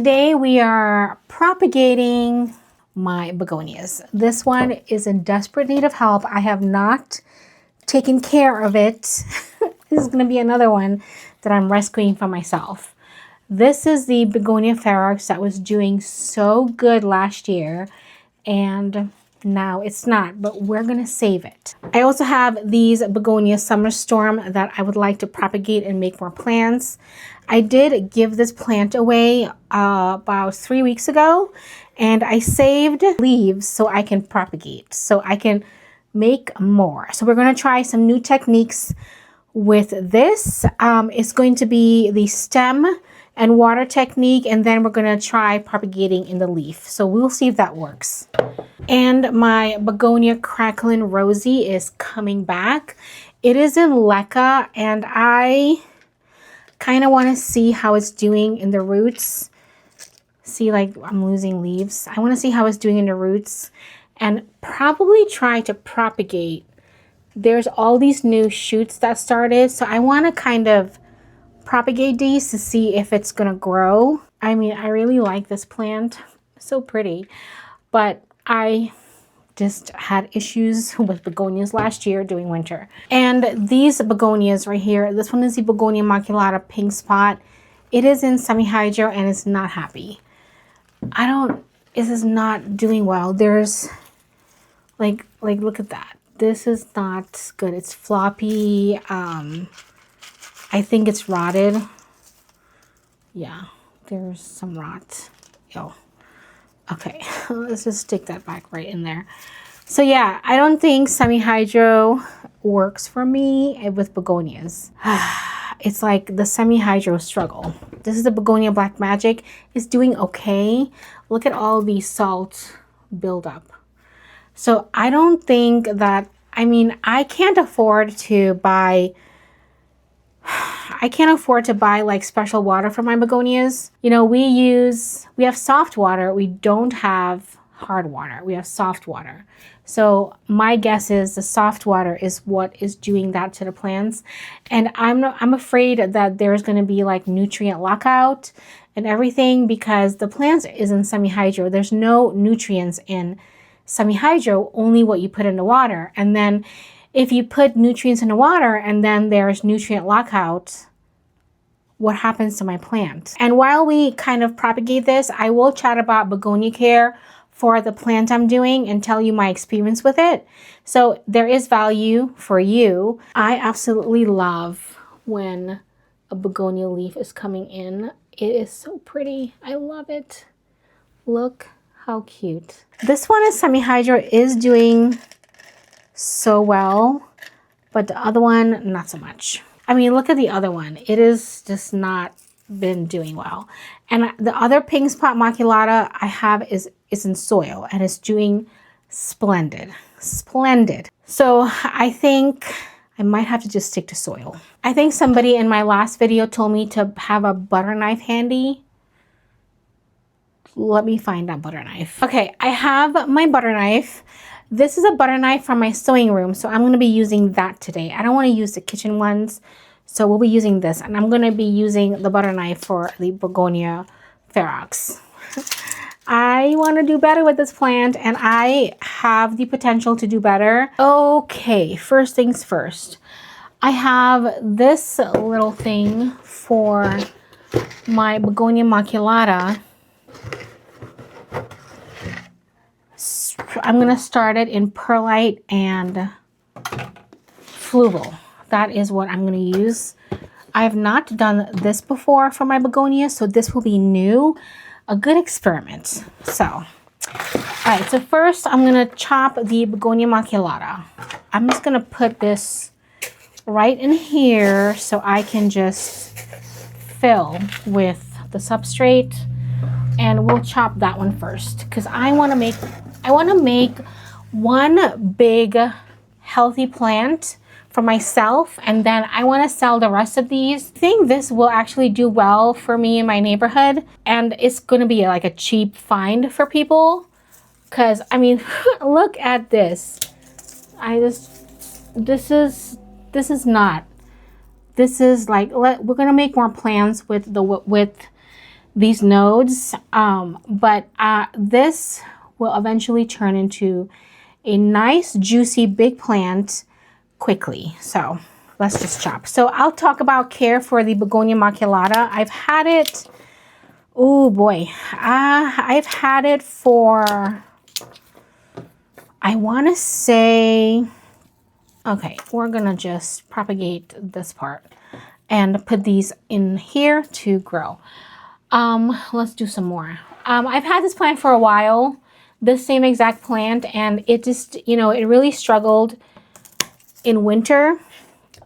today we are propagating my begonias. This one is in desperate need of help. I have not taken care of it. This is going to be another one that I'm rescuing for myself. This is the Begonia Ferox that was doing so good last year, and now it's not, but we're going to save it. I also have these Begonia Summer Storm that I would like to propagate and make more plants. I did give this plant away about 3 weeks ago, and I saved leaves so I can propagate, so I can make more. So we're going to try some new techniques with this. It's going to be the stem and water technique, and then we're going to try propagating in the leaf. So we'll see if that works. And my Begonia Cracklin Rosie is coming back. It is in leca, and I kind of want to see how it's doing in the roots. See, like, I'm losing leaves. I want to see how it's doing in the roots and probably try to propagate. There's all these new shoots that started, so I want to kind of propagate these to see if it's going to grow. I mean, I really like this plant. It's so pretty, but I just had issues with begonias last year during winter. And these begonias right here, this one is the Begonia Maculata pink spot. It is in Semihydro and it's not happy. This is not doing well. There's like look at that. This is not good. It's floppy. I think it's rotted. Yeah, there's some rot. Oh, okay. Let's just stick that back right in there. So yeah, I don't think Semihydro works for me with begonias. It's like the Semihydro struggle. This is the Begonia Black Magic. It's doing okay. Look at all the salt buildup. So I don't think that, I mean, I can't afford to buy like special water for my begonias. You know, we have soft water. We don't have hard water. We have soft water. So my guess is the soft water is what is doing that to the plants. And I'm afraid that there's going to be like nutrient lockout and everything because the plants is in Semihydro. There's no nutrients in Semihydro, only what you put in the water. And then if you put nutrients in the water and then there's nutrient lockout, what happens to my plant? And while we kind of propagate this, I will chat about begonia care for the plant I'm doing and tell you my experience with it. So there is value for you. I absolutely love when a begonia leaf is coming in. It is so pretty. I love it. Look how cute. This one is Semihydro is doing so well, but the other one, not so much. I mean, look at the other one. It is just not been doing well. And the other pink spot maculata I have is in soil and it's doing splendid. Splendid. So I think I might have to just stick to soil. I think somebody in my last video told me to have a butter knife handy. Let me find that butter knife. Okay, I have my butter knife. This is a butter knife from my sewing room, so I'm going to be using that today. I don't want to use the kitchen ones, so we'll be using this. And I'm going to be using the butter knife for the Begonia Ferox. I want to do better with this plant, and I have the potential to do better. Okay, first things first. I have this little thing for my Begonia Maculata. I'm going to start it in perlite and fluval. That is what I'm going to use. I have not done this before for my begonia, so this will be new. A good experiment. So, all right, so first I'm going to chop the Begonia Maculata. I'm just going to put this right in here so I can just fill with the substrate, and we'll chop that one first because I want to make one big healthy plant for myself, and then I want to sell the rest of these. I think this will actually do well for me in my neighborhood, and it's going to be like a cheap find for people because I mean look at this. This is like, we're going to make more plants with these nodes. But this will eventually turn into a nice, juicy, big plant quickly. So let's just chop. So I'll talk about care for the Begonia maculata. I've had it, oh boy, I've had it for, I want to say, okay, we're gonna just propagate this part and put these in here to grow. Let's do some more. I've had this plant for a while, this same exact plant, and it just, you know, it really struggled in winter.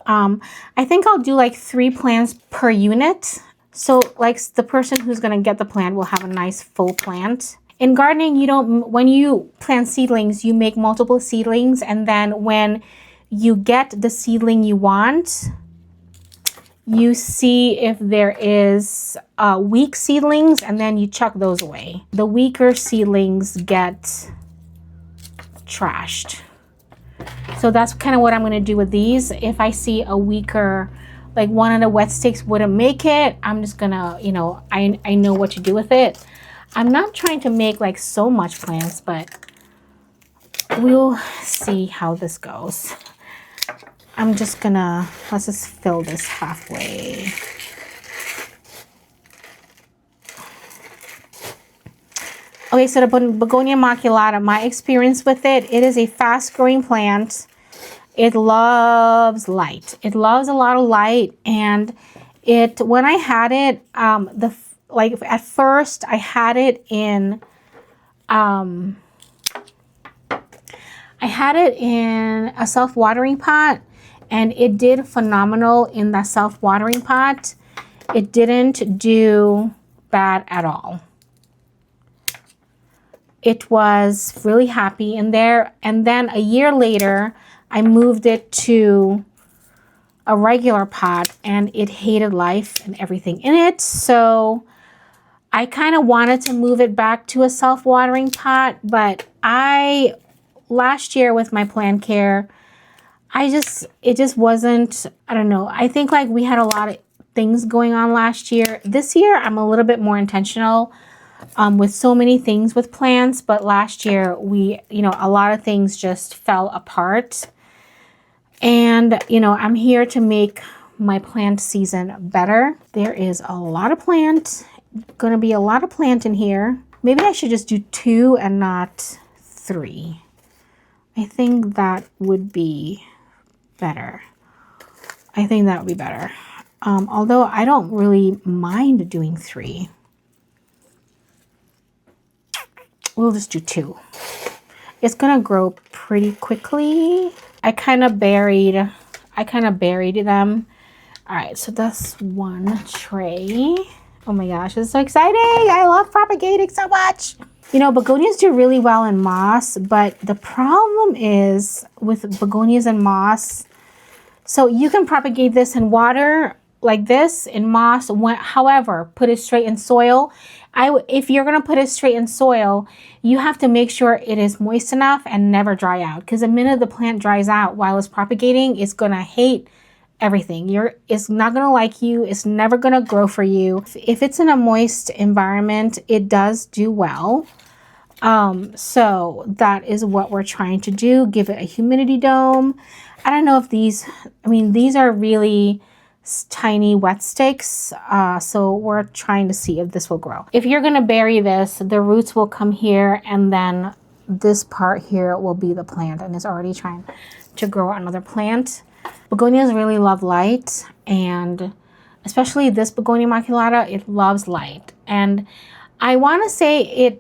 I think I'll do like 3 plants per unit. So like the person who's gonna get the plant will have a nice full plant. In gardening, you don't, when you plant seedlings, you make multiple seedlings, and then when you get the seedling you want, you see if there is weak seedlings, and then you chuck those away. The weaker seedlings get trashed. So that's kind of what I'm going to do with these. If I see a weaker, like one of the wet sticks wouldn't make it, I'm just going to, you know, I know what to do with it. I'm not trying to make like so much plants, but we'll see how this goes. I'm just gonna, let's just fill this halfway. Okay, so the Begonia maculata, my experience with it, it is a fast growing plant. It loves light. It loves a lot of light, and it, when I had it, like at first I had it in, I had it in a self-watering pot, and it did phenomenal in that self-watering pot. It didn't do bad at all. It was really happy in there. And then a year later, I moved it to a regular pot, and it hated life and everything in it. So I kind of wanted to move it back to a self-watering pot, but last year with my plant care, it just wasn't, I don't know. I think like we had a lot of things going on last year. This year, I'm a little bit more intentional with so many things with plants, but last year you know, a lot of things just fell apart. And, you know, I'm here to make my plant season better. There is a lot of plant, gonna be a lot of plant in here. Maybe I should just do 2 and not 3. I think that would be better. I think that would be better. Although I don't really mind doing 3. We'll just do 2. It's gonna grow pretty quickly. I kind of buried them. All right, so that's 1 tray. Oh my gosh, it's so exciting. I love propagating so much. You know, begonias do really well in moss, but the problem is with begonias and moss, so you can propagate this in water like this, in moss. However, put it straight in soil. If you're going to put it straight in soil, you have to make sure it is moist enough and never dry out. Because the minute the plant dries out while it's propagating, it's going to hate everything. It's not going to like you. It's never going to grow for you. If it's in a moist environment, it does do well. So that is what we're trying to do. Give it a humidity dome. I don't know if these are really tiny wet sticks. So we're trying to see if this will grow. If you're going to bury this, the roots will come here, and then this part here will be the plant, and it's already trying to grow another plant. Begonias really love light, and especially this Begonia maculata, it loves light. And I want to say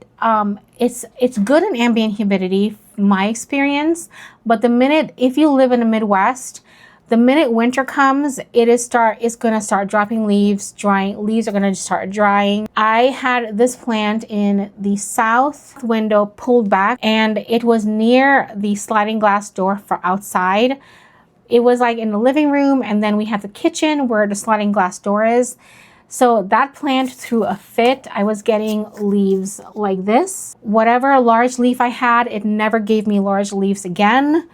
it's good in ambient humidity, my experience, but if you live in the Midwest, the minute winter comes, it's going to start dropping leaves, leaves are going to start drying. I had this plant in the south window pulled back, and it was near the sliding glass door for outside. It was like in the living room, and then we have the kitchen where the sliding glass door is. So that plant threw a fit. I was getting leaves like this. Whatever large leaf I had, it never gave me large leaves again.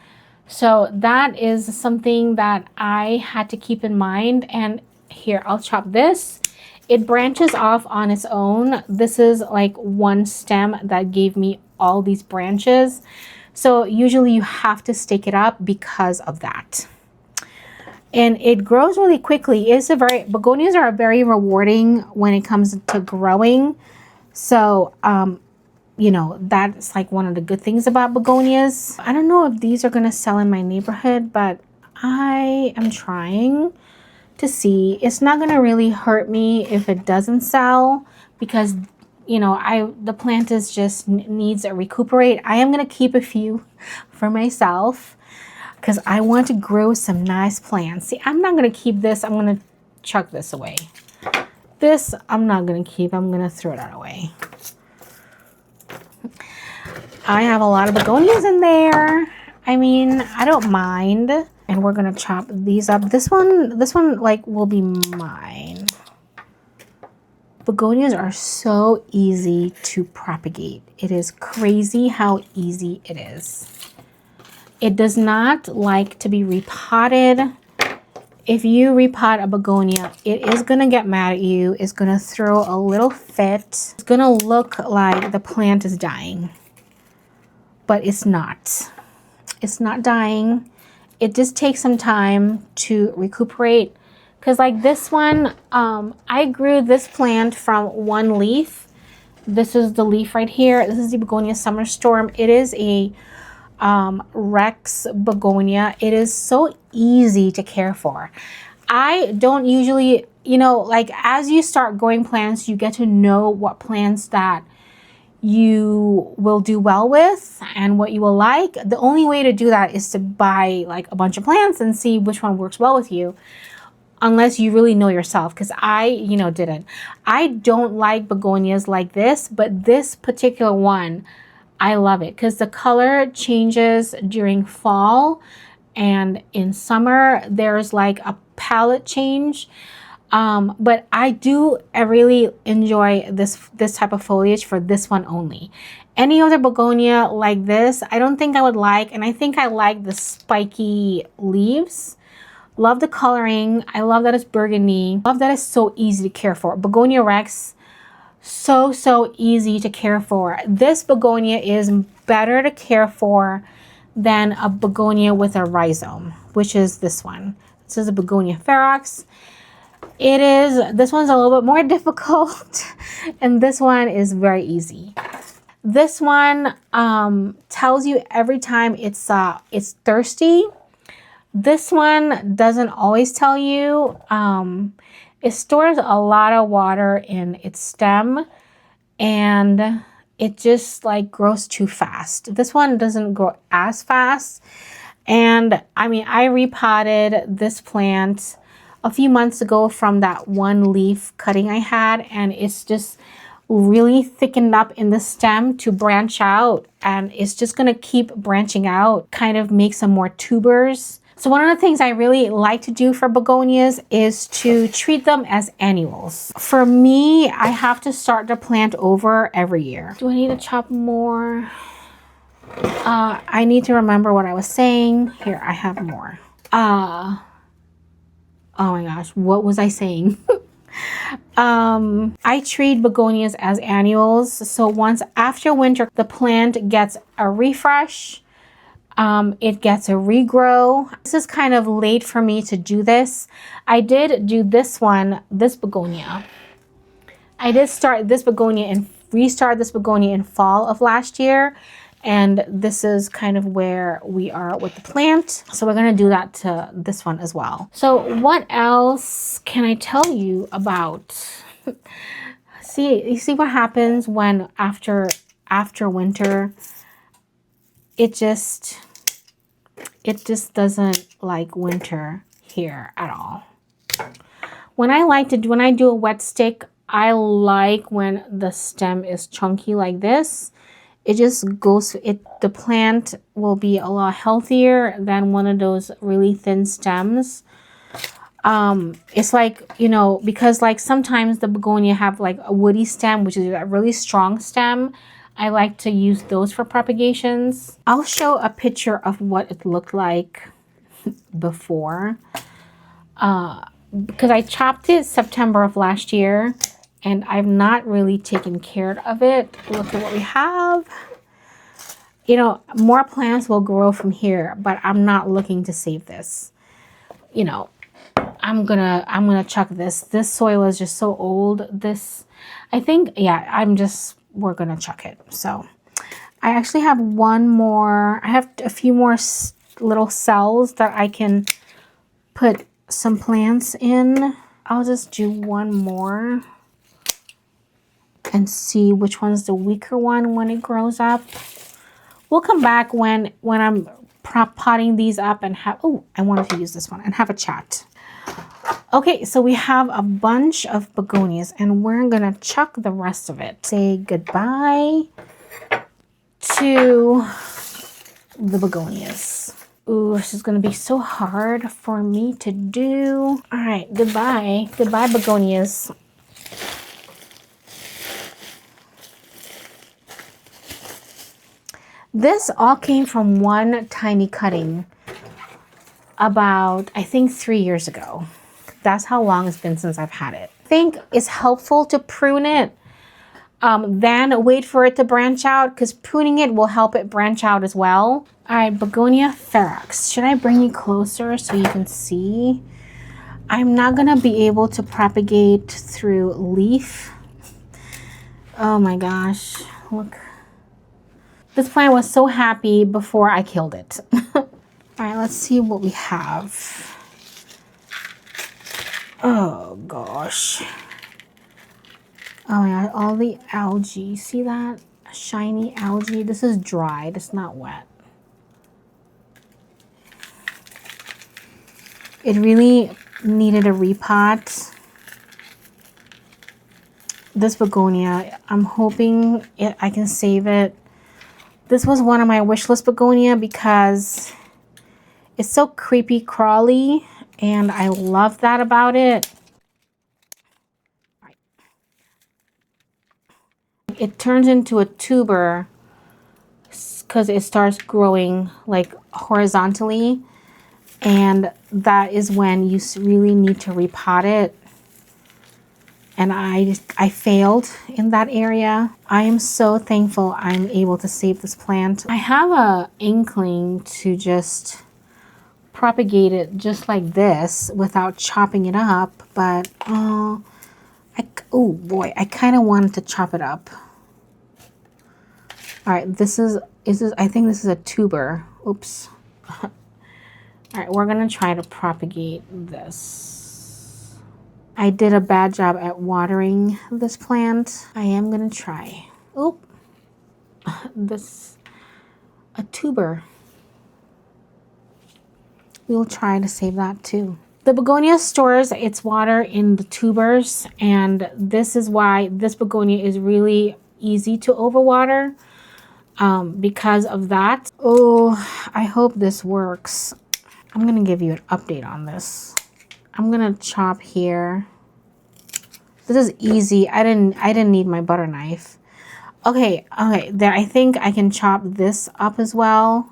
So that is something that I had to keep in mind. And here, I'll chop this. it branches off on its own. This is like one stem that gave me all these branches. So usually you have to stake it up because of that. And it grows really quickly. Begonias are very rewarding when it comes to growing. So, you know, that's like one of the good things about begonias. I don't know if these are going to sell in my neighborhood, but I am trying to see. It's not going to really hurt me if it doesn't sell, because, you know, the plant is just needs a recuperate. I am going to keep a few for myself because I want to grow some nice plants. See, I'm not going to keep this. I'm going to chuck this away. This I'm not going to keep. I'm going to throw that away. I have a lot of begonias in there. I mean, I don't mind. And we're going to chop these up. This one like will be mine. Begonias are so easy to propagate. It is crazy how easy it is. It does not like to be repotted. If you repot a begonia, it is going to get mad at you. It's going to throw a little fit. It's going to look like the plant is dying. But it's not. It's not dying. It just takes some time to recuperate. Because like this one, I grew this plant from one leaf. This is the leaf right here. This is the Begonia Summer Storm. It is a Rex begonia. It is so easy to care for. I don't usually, you know, like as you start growing plants, you get to know what plants that you will do well with and what you will like. The only way to do that is to buy like a bunch of plants and see which one works well with you, unless you really know yourself, because I, you know, didn't. I don't like begonias like this, but this particular one, I love it because the color changes during fall, and in summer there's like a palette change. But I really enjoy this type of foliage for this one only. Any other begonia like this, I don't think I would like, and I think I like the spiky leaves. Love the coloring. I love that it's burgundy. Love that it's so easy to care for. Begonia Rex, so easy to care for. This begonia is better to care for than a begonia with a rhizome, which is this one. This is a Begonia Ferox. This one's a little bit more difficult, and this one is very easy. This one tells you every time it's thirsty. This one doesn't always tell you. It stores a lot of water in its stem, and it just like grows too fast. This one doesn't grow as fast. And I mean, I repotted this plant a few months ago from that one leaf cutting I had, and it's just really thickened up in the stem to branch out, and it's just going to keep branching out, kind of make some more tubers. So one of the things I really like to do for begonias is to treat them as annuals. For me, I have to start the plant over every year. Do I need to chop more? I need to remember what I was saying. Here, I have more. Oh my gosh, what was I saying? I treat begonias as annuals. So once after winter, the plant gets a refresh. It gets a regrow. This is kind of late for me to do this. I did do this begonia. I did start this begonia and restart this begonia in fall of last year. And this is kind of where we are with the plant. So we're going to do that to this one as well. So what else can I tell you about? You see what happens when after winter, it just doesn't like winter here at all. When I do a wet stick, I like when the stem is chunky like this. It just goes, the plant will be a lot healthier than one of those really thin stems. It's like, you know, because like sometimes the begonia have like a woody stem, which is a really strong stem. I like to use those for propagations. I'll show a picture of what it looked like before. because I chopped it September of last year and I've not really taken care of it. Look at what we have. You know, more plants will grow from here, but I'm not looking to save this. You know, I'm gonna chuck this. This soil is just so old. This, I think, yeah, we're gonna chuck it. So I actually have one more. I have a few more little cells that I can put some plants in. I'll just do one more and see which one's the weaker one when it grows up. We'll come back when I'm potting these up and have, oh, I wanted to use this one and have a chat. Okay, so we have a bunch of begonias and we're gonna chuck the rest of it. Say goodbye to the begonias. Ooh, this is gonna be so hard for me to do. All right, goodbye. Goodbye, begonias. This all came from one tiny cutting about, I think, 3 years ago. That's how long it's been since I've had it. I think it's helpful to prune it, then wait for it to branch out, because pruning it will help it branch out as well. All right, Begonia Ferox. Should I bring you closer so you can see? I'm not gonna be able to propagate through leaf. Oh my gosh, look. This plant was so happy before I killed it. All right, let's see what we have. Oh gosh. Oh my god, all the algae. See that? Shiny algae. This is dried, it's not wet. It really needed a repot. This begonia, I'm hoping I can save it. This was one of my wish list begonia because it's so creepy crawly and I love that about it. It turns into a tuber because it starts growing like horizontally, and that is when you really need to repot it. And I failed in that area. I am so thankful I'm able to save this plant. I have a inkling to just propagate it just like this without chopping it up, but oh boy, I kind of wanted to chop it up. All right, this is I think this is a tuber. Oops. All right, we're gonna try to propagate this. I did a bad job at watering this plant. I am gonna try. Oh, a tuber. We'll try to save that too. The begonia stores its water in the tubers, and this is why this begonia is really easy to overwater because of that. Oh, I hope this works. I'm gonna give you an update on this. I'm gonna chop here. This is easy. I didn't need my butter knife. Okay, there, I think I can chop this up as well.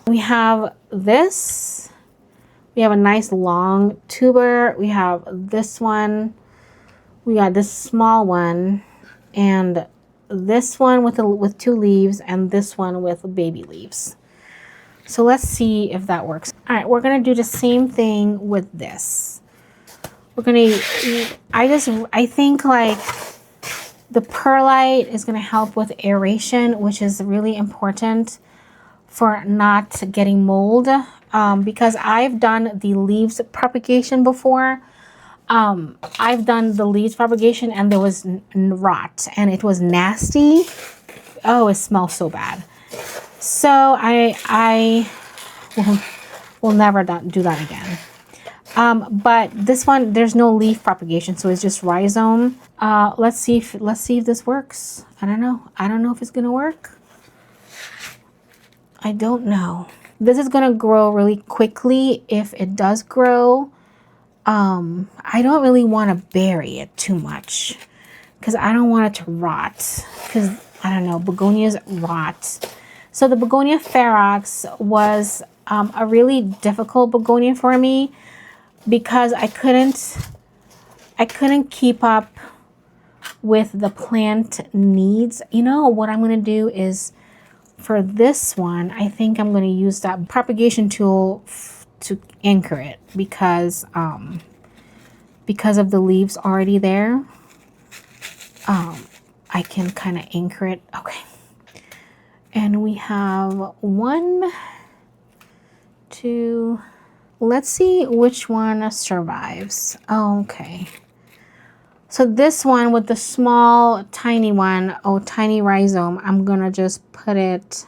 We have this. We have a nice long tuber. We have this one. We got this small one, and this one with 2 leaves, and this one with baby leaves. So let's see if that works. All right, we're gonna do the same thing with this. We're gonna, I think like the perlite is gonna help with aeration, which is really important for not getting mold. Because I've done the leaves propagation before. I've done the leaves propagation and there was rot and it was nasty. Oh, it smells so bad. So I will never do that again. But this one, there's no leaf propagation, so it's just rhizome. Let's see if this works. I don't know if it's gonna work. I don't know. This is gonna grow really quickly if it does grow. I don't really want to bury it too much because I don't want it to rot, because I don't know, begonias rot. So the Begonia Ferox was a really difficult begonia for me because I couldn't keep up with the plant needs. You know what I'm going to do is, for this one, I think I'm going to use that propagation tool to anchor it, because of the leaves already there. I can kind of anchor it. Okay. And we have 1, 2, let's see which one survives. Okay. So this one with the small, tiny one, tiny rhizome, I'm gonna just put it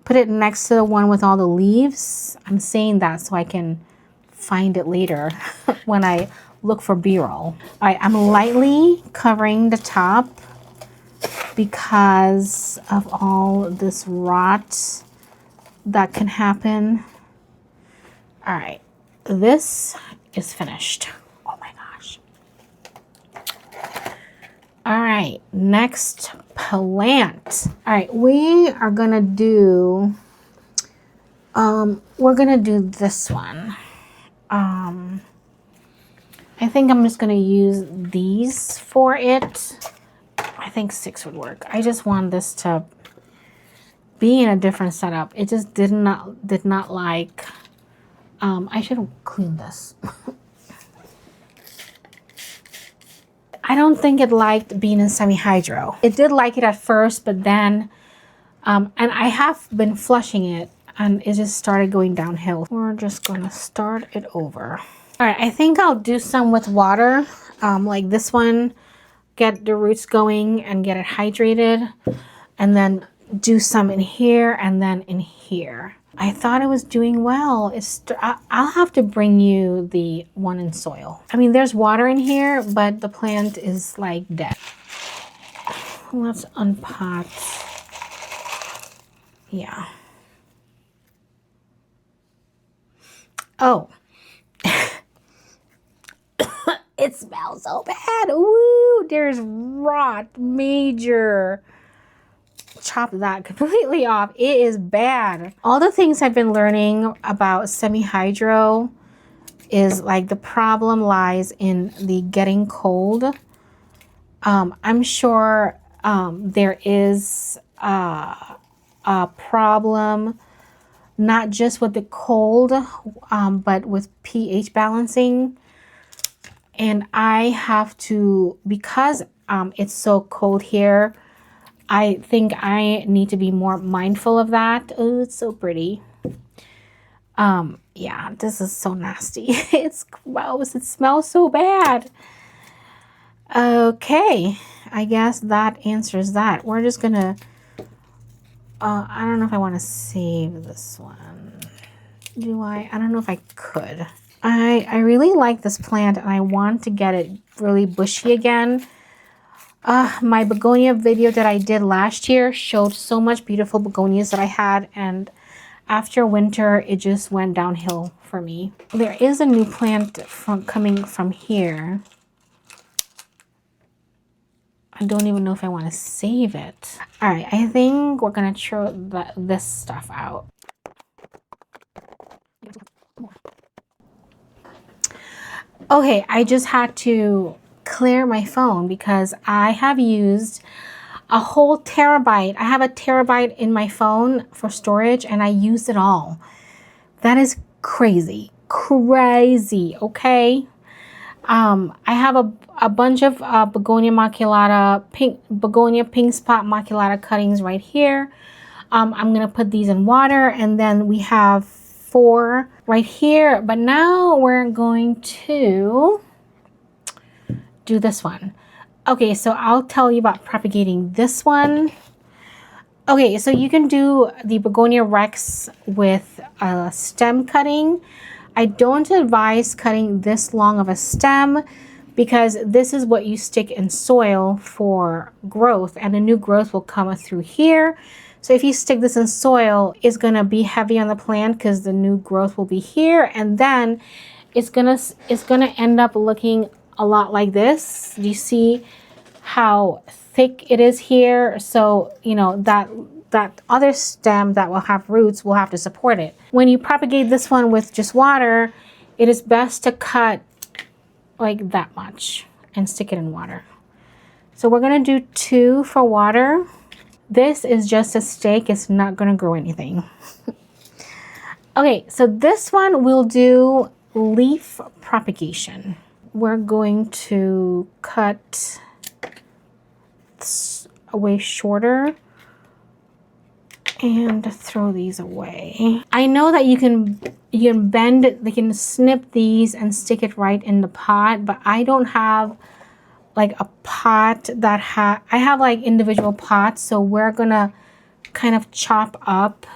next to the one with all the leaves. I'm saying that so I can find it later when I look for B-roll. All right, I'm lightly covering the top because of all this rot that can happen. All right, this is finished. Oh my gosh. All right, next plant. All right, we are gonna do, we're gonna do this one. I think I'm just gonna use these for it. I think 6 would work. I just want this to be in a different setup. It just did not like, I should clean this. I don't think it liked being in Semihydro. It did like it at first, but then, and I have been flushing it and it just started going downhill. We're just gonna start it over. All right, I think I'll do some with water, like this one, get the roots going and get it hydrated, and then do some in here and then in here. I thought it was doing well. I'll have to bring you the one in soil. I mean, there's water in here, but the plant is like dead. Let's unpot. Yeah. Oh. It smells so bad. Ooh, there's rot, major. Chop that completely off. It is bad. All the things I've been learning about Semihydro is like the problem lies in the getting cold. I'm sure there is a problem not just with the cold, but with pH balancing. And I have to, because it's so cold here, I think I need to be more mindful of that. Oh, it's so pretty. Yeah, this is so nasty. It's gross. It smells so bad. Okay, I guess that answers that. We're just gonna, I don't know if I want to save this one. Do I? I don't know if I could. I really like this plant and I want to get it really bushy again. My begonia video that I did last year showed so much beautiful begonias that I had, and after winter it just went downhill for me. There is a new plant coming from here. I don't even know if I want to save it. All right, I think we're gonna throw this stuff out. Okay, I just had to clear my phone because I have used a whole terabyte. I have a terabyte in my phone for storage and I used it all. That is crazy, crazy, okay? I have a bunch of Begonia Maculata, Begonia pink spot Maculata cuttings right here. I'm gonna put these in water, and then we have 4 right here, but now we're going to do this one. Okay, so I'll tell you about propagating this one. Okay, so you can do the Begonia Rex with a stem cutting. I don't advise cutting this long of a stem because this is what you stick in soil for growth, and the new growth will come through here. So if you stick this in soil, it's gonna be heavy on the plant because the new growth will be here, and then it's gonna end up looking a lot like this. Do you see how thick it is here? So you know that other stem that will have roots will have to support it. When you propagate this one with just water, it is best to cut like that much and stick it in water. So we're gonna do 2 for water. This is just a stake, it's not gonna grow anything. Okay, so this one we'll do leaf propagation. We're going to cut way shorter and throw these away. I know that you can bend, they can snip these and stick it right in the pot, but I don't have like a pot that I have like individual pots, so we're gonna kind of chop up.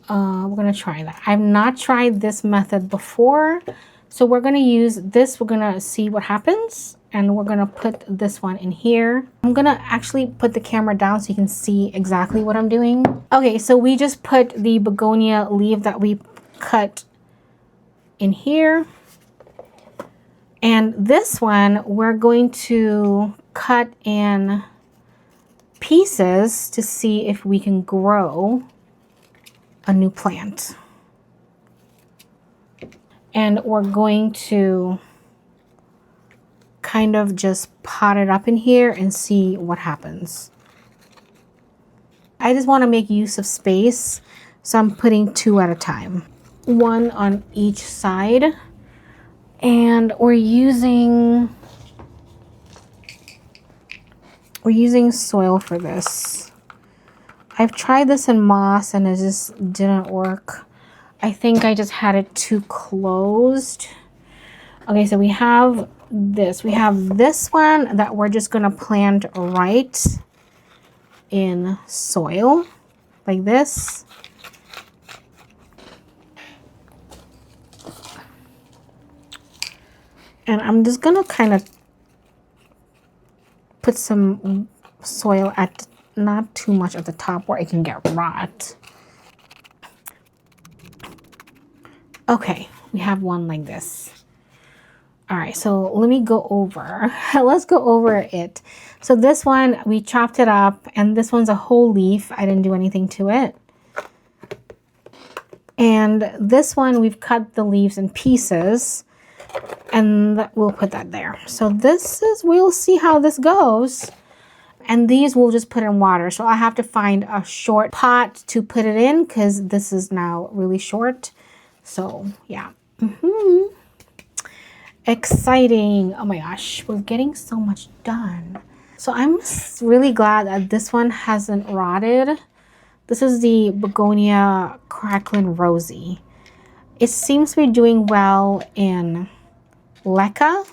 We're gonna try that. I've not tried this method before, so we're gonna use this. We're gonna see what happens, and we're gonna put this one in here. I'm gonna actually put the camera down so you can see exactly what I'm doing. Okay, so we just put the begonia leaf that we cut in here. And this one, we're going to cut in pieces to see if we can grow a new plant. And we're going to kind of just pot it up in here and see what happens. I just want to make use of space, so I'm putting 2 at a time. 1 on each side. And we're using soil for this. I've tried this in moss and it just didn't work. I think I just had it too closed. Okay, so we have this. We have this one that we're just gonna plant right in soil like this. And I'm just gonna kind of put some soil at not too much at the top where it can get rot. Okay, we have one like this. All right, so let me go over. Let's go over it. So this one, we chopped it up, and this one's a whole leaf. I didn't do anything to it. And this one, we've cut the leaves in pieces. And we'll put that there. So this is, we'll see how this goes. And these we'll just put in water. So I have to find a short pot to put it in because this is now really short. So yeah. Exciting. Oh my gosh, we're getting so much done. So I'm really glad that this one hasn't rotted. This is the Begonia Cracklin Rosie. It seems to be doing well in leca,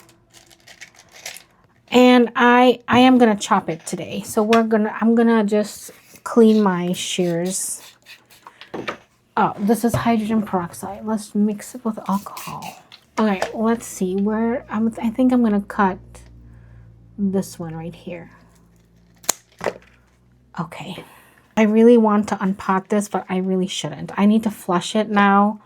and I am gonna chop it today. So I'm gonna just clean my shears. Oh, this is hydrogen peroxide. Let's mix it with alcohol. Okay, let's see where I think I'm gonna cut this one right here. Okay, I really want to unpot this, but I really shouldn't. I need to flush it now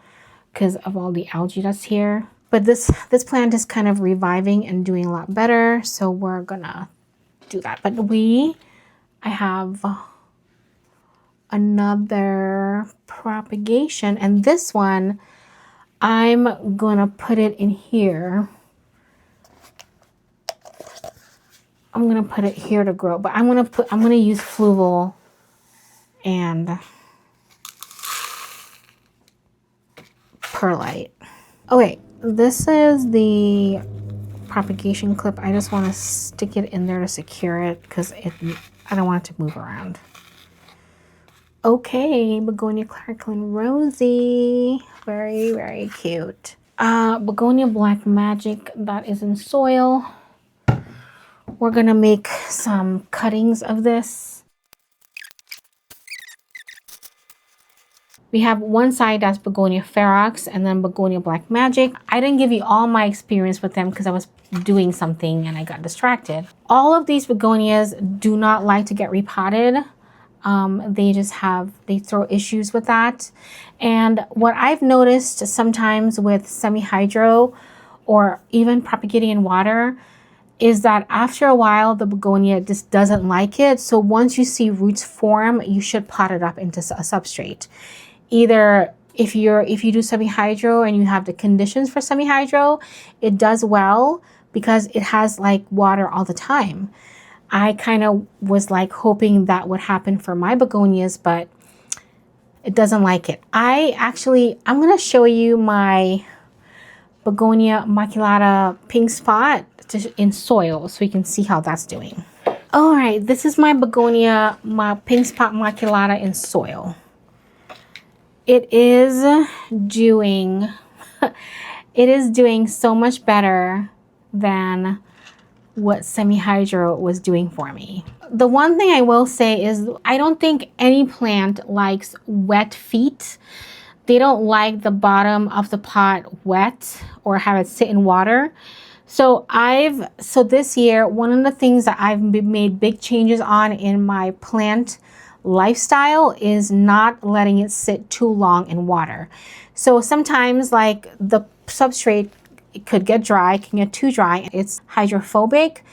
because of all the algae that's here. But this plant is kind of reviving and doing a lot better, so we're gonna do that. But I have another propagation, and this one I'm gonna put it in here. I'm gonna put it here to grow, but I'm gonna use fluval and perlite. Okay. This is the propagation clip. I just want to stick it in there to secure it because I don't want it to move around. Okay, Begonia Cracklin Rosie. Very, very cute. Begonia Black Magic that is in soil. We're gonna make some cuttings of this. We have one side that's Begonia Ferox and then Begonia Black Magic. I didn't give you all my experience with them because I was doing something and I got distracted. All of these begonias do not like to get repotted. They throw issues with that. And what I've noticed sometimes with Semihydro or even propagating in water is that after a while, the begonia just doesn't like it. So once you see roots form, you should pot it up into a substrate. Either if you do Semihydro and you have the conditions for Semihydro, it does well because it has like water all the time. I kind of was like hoping that would happen for my begonias, but it doesn't like it. I'm going to show you my Begonia Maculata pink spot in soil so you can see how that's doing. All right, this is my Begonia, my pink spot Maculata in soil. It is doing, it is doing so much better than what Semihydro was doing for me. The one thing I will say is I don't think any plant likes wet feet. They don't like the bottom of the pot wet or have it sit in water. So this year, one of the things that I've made big changes on in my plant lifestyle is not letting it sit too long in water. So sometimes like the substrate, it could get dry, it can get too dry. It's hydrophobic.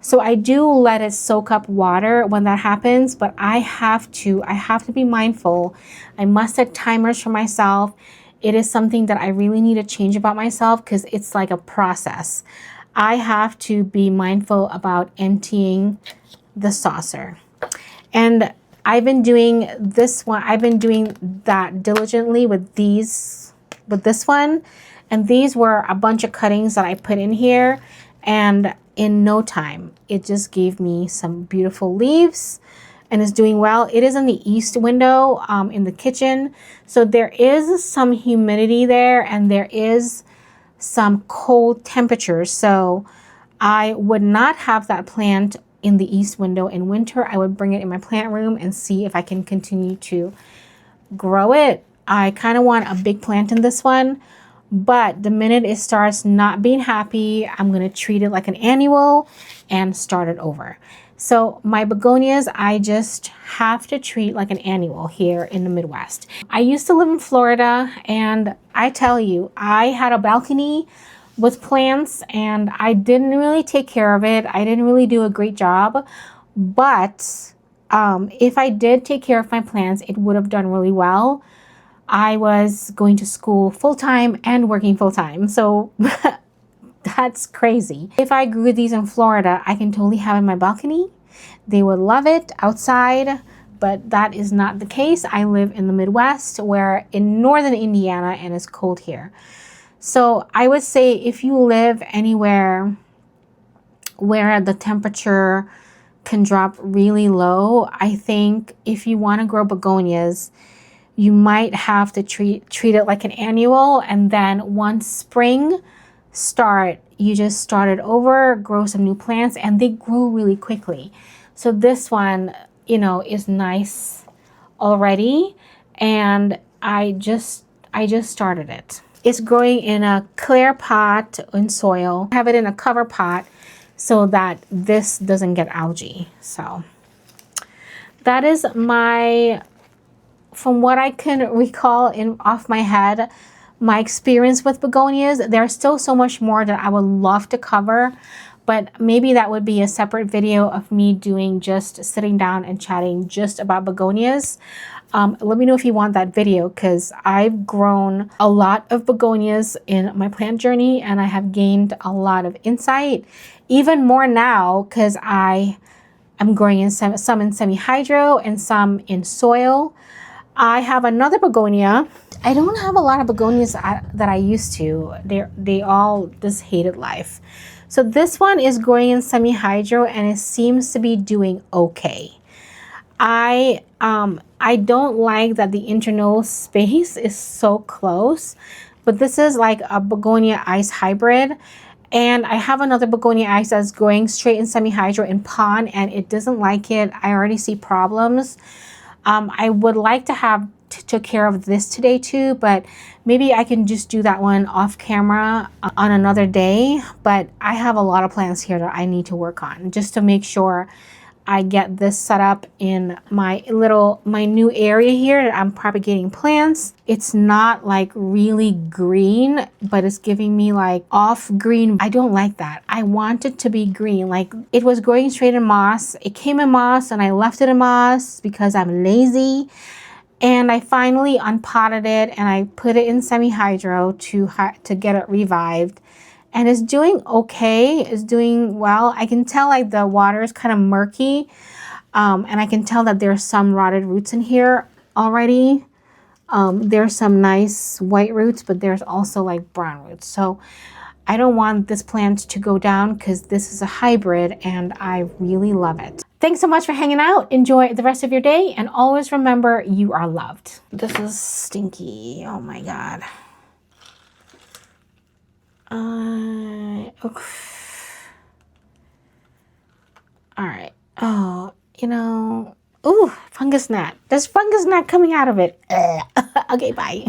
So I do let it soak up water when that happens, but I have to be mindful. I must set timers for myself. It is something that I really need to change about myself because it's like a process. I have to be mindful about emptying the saucer. And I've been doing this one. I've been doing that diligently with this one. And these were a bunch of cuttings that I put in here. And in no time, it just gave me some beautiful leaves and is doing well. It is in the east window in the kitchen. So there is some humidity there and there is some cold temperatures. So I would not have that plant in the east window in winter. I would bring it in my plant room and see if I can continue to grow it. I kind of want a big plant in this one. But the minute it starts not being happy, I'm going to treat it like an annual and start it over. So my begonias, I just have to treat like an annual here in the Midwest. I used to live in Florida, and I tell you, I had a balcony with plants and I didn't really take care of it. I didn't really do a great job. But if I did take care of my plants, it would have done really well. I was going to school full-time and working full-time. So that's crazy. If I grew these in Florida, I can totally have it in my balcony. They would love it outside, but that is not the case. I live in the Midwest, where in northern Indiana, and it's cold here. So I would say if you live anywhere where the temperature can drop really low, I think if you want to grow begonias, you might have to treat it like an annual, and then once spring start, you just start it over, grow some new plants, and they grew really quickly. So this one, you know, is nice already, and I just started it. It's growing in a clear pot in soil. I have it in a cover pot so that this doesn't get algae. So that is my, from what I can recall off my head, my experience with begonias. There's still so much more that I would love to cover, but maybe that would be a separate video of me doing just sitting down and chatting just about begonias. Let me know if you want that video, because I've grown a lot of begonias in my plant journey and I have gained a lot of insight, even more now because I am growing in some in Semihydro and some in soil. I have another begonia. I don't have a lot of begonias that I used to. They all just hated life. So this one is growing in Semihydro and it seems to be doing okay. I don't like that the internode space is so close, but this is like a begonia ice hybrid. And I have another begonia ice that's growing straight in Semihydro in pond, and it doesn't like it. I already see problems. I would like to have took care of this today too, but maybe I can just do that one off camera on another day. But I have a lot of plants here that I need to work on just to make sure I get this set up in my new area here that I'm propagating plants. It's not like really green, but it's giving me like off green. I don't like that. I want it to be green. Like it was growing straight in moss. It came in moss and I left it in moss because I'm lazy. And I finally unpotted it and I put it in Semihydro to get it revived. And it's doing okay. It's doing well. I can tell like the water is kind of murky. And I can tell that there's some rotted roots in here already. There's some nice white roots, but there's also like brown roots. So I don't want this plant to go down because this is a hybrid and I really love it. Thanks so much for hanging out. Enjoy the rest of your day and always remember you are loved. This is stinky. Oh my God. All right. Oh, you know, ooh, fungus gnat. There's fungus gnat coming out of it. Okay, bye.